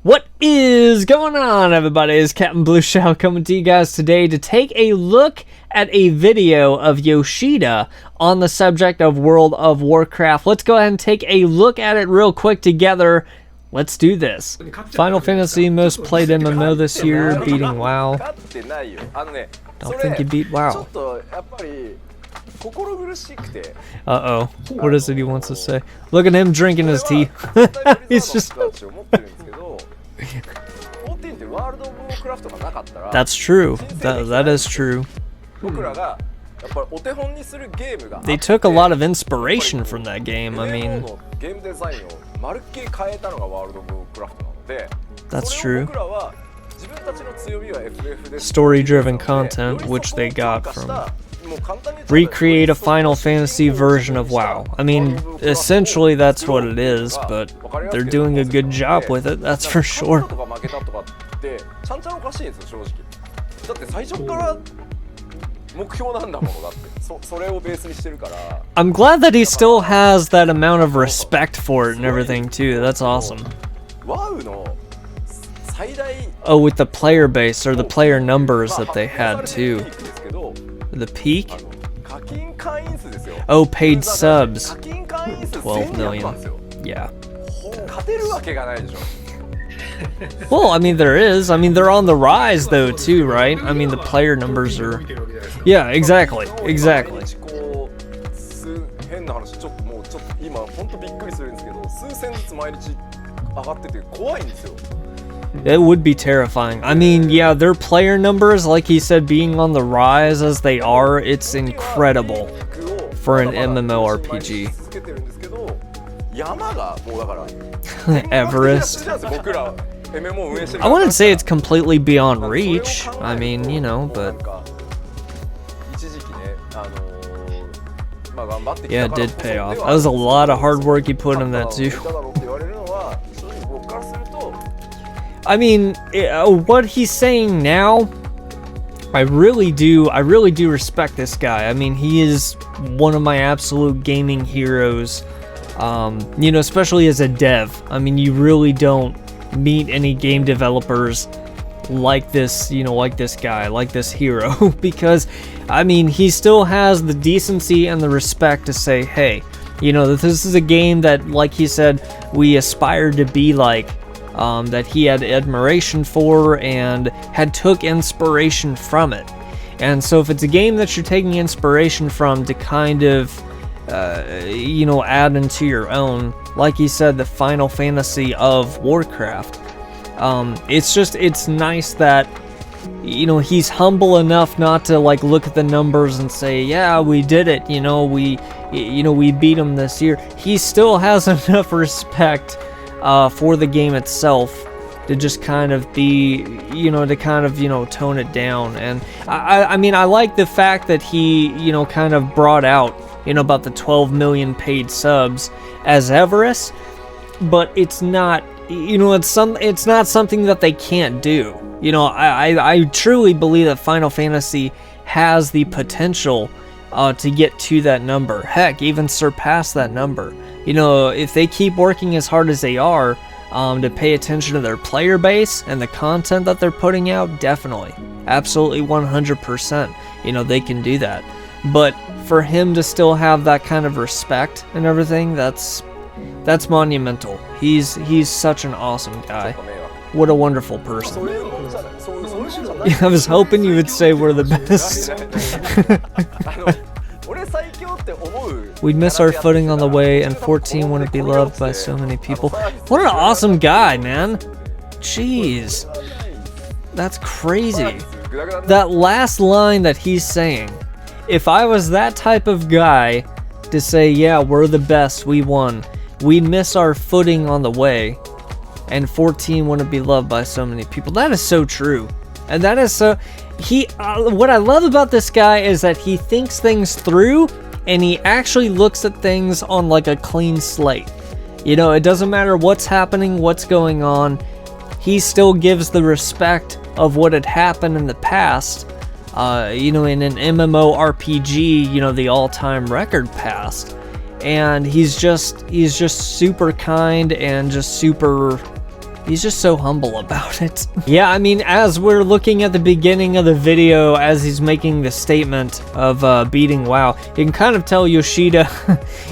What is going on, everybody? It's Captain Blue Shell coming to you guys today to take a look at a video of Yoshida on the subject of World of Warcraft. Let's go ahead and take a look at it real quick together. Let's do this. Final Fantasy most played MMO this year, beating WoW. Don't think you beat WoW. Uh-oh. What is it he wants to say? Look at him drinking his tea. He's just... That's true. That is true. They took a lot of inspiration from that game. I mean, that's true. Story-driven content, which they got from recreate a Final Fantasy version of WoW. I mean, essentially that's what it is, but they're doing a good job with it, that's for sure. I'm glad that he still has that amount of respect for it and everything too. That's awesome. Oh, with the player base or the player numbers that they had too. The peak? Oh, paid subs. 12 million. Yeah. Well, I mean, there is. I mean, they're on the rise, though, too, right? I mean, the player numbers are... Yeah, exactly. Exactly. It would be terrifying. I mean, yeah, their player numbers, like he said, being on the rise as they are, it's incredible for an MMORPG. Everest. I wouldn't say it's completely beyond reach. I mean, you know, but... Yeah, it did pay off. That was a lot of hard work he put in that, too. I mean, what he's saying now, I really do respect this guy. I mean, he is one of my absolute gaming heroes, you know, especially as a dev. I mean, you really don't meet any game developers like this, you know, like this guy, like this hero, because, I mean, he still has the decency and the respect to say, hey, you know, this is a game that, like he said, we aspired to be like, that he had admiration for and had took inspiration from it. And so if it's a game that you're taking inspiration from to kind of, you know, add into your own, like he said, the Final Fantasy of Warcraft, it's nice that, you know, he's humble enough not to like look at the numbers and say, yeah, we did it, you know, we beat him this year. He still has enough respect for the game itself to just kind of be, you know, to kind of, you know, tone it down. And I mean, I like the fact that he, you know, kind of brought out, you know, about the 12 million paid subs as Everest, but it's not, you know, it's not something that they can't do. You know, I truly believe that Final Fantasy has the potential to get to that number. Heck, even surpass that number. You know, if they keep working as hard as they are, to pay attention to their player base and the content that they're putting out, definitely. Absolutely 100%. You know, they can do that. But for him to still have that kind of respect and everything, that's monumental. He's such an awesome guy. What a wonderful person. I was hoping you would say we're the best. We'd miss our footing on the way, and 14 wouldn't be loved by so many people. What an awesome guy, man. Jeez. That's crazy. That last line that he's saying, if I was that type of guy to say, yeah, we're the best, we won, we'd miss our footing on the way, and 14 wouldn't be loved by so many people. That is so true. And that is so... what I love about this guy is that he thinks things through, and he actually looks at things on like a clean slate. You know, it doesn't matter what's happening, what's going on, he still gives the respect of what had happened in the past, you know, in an MMORPG, you know, the all-time record past. And he's just super kind and just super He's just so humble about it. Yeah, I mean, as we're looking at the beginning of the video, as he's making the statement of beating WoW, you can kind of tell Yoshida,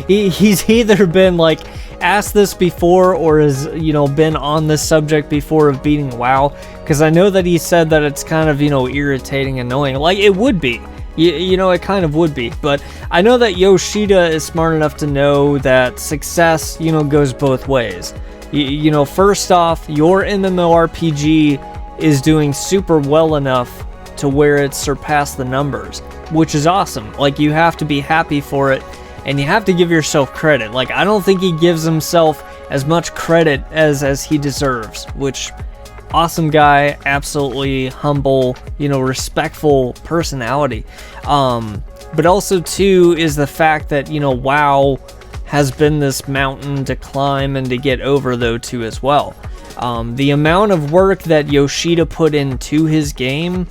he's either been like asked this before or has, you know, been on this subject before of beating WoW, because I know that he said that it's kind of, you know, irritating, annoying. Like, it would be. You know, it kind of would be, but I know that Yoshida is smart enough to know that success, you know, goes both ways. You know, first off, your MMORPG is doing super well enough to where it's surpassed the numbers, which is awesome. Like, you have to be happy for it, and you have to give yourself credit. Like, I don't think he gives himself as much credit as he deserves, which, awesome guy, absolutely humble, you know, respectful personality. But also, too, is the fact that, you know, WoW has been this mountain to climb and to get over, though, too, as well. The amount of work that Yoshida put into his game,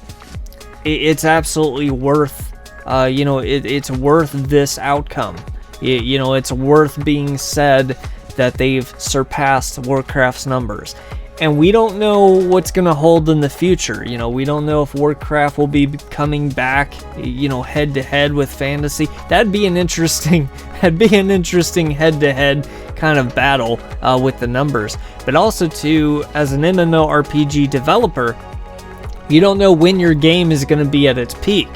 it's absolutely worth, you know, it's worth this outcome. You know, it's worth being said that they've surpassed Warcraft's numbers. And we don't know what's going to hold in the future. You know, we don't know if Warcraft will be coming back, you know, head to head with Fantasy. That'd be an interesting head-to-head kind of battle with the numbers. But also, too, as an MMORPG developer, you don't know when your game is going to be at its peak.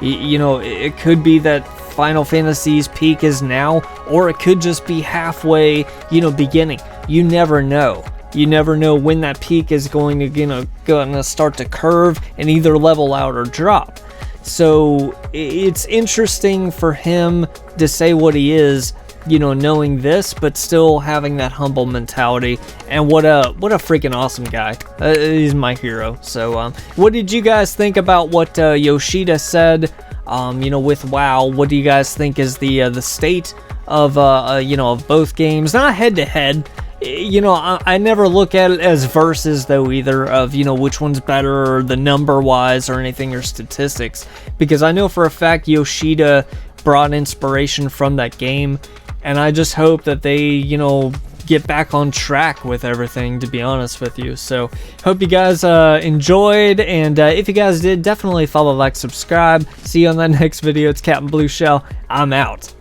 You know, it could be that Final Fantasy's peak is now, or it could just be halfway, you know, beginning. You never know. You never know when that peak is going to start to curve and either level out or drop. So it's interesting for him to say what he is, you know, knowing this, but still having that humble mentality. And what a freaking awesome guy. He's my hero. So what did you guys think about what Yoshida said? You know, with WoW, what do you guys think is the state of you know, of both games? Not head to head. You know, I never look at it as versus, though, either, of, you know, which one's better, or the number-wise, or anything, or statistics, because I know for a fact Yoshida brought inspiration from that game, and I just hope that they, you know, get back on track with everything, to be honest with you. So, hope you guys enjoyed, and if you guys did, definitely follow, like, subscribe. See you on that next video. It's Captain Blue Shell. I'm out.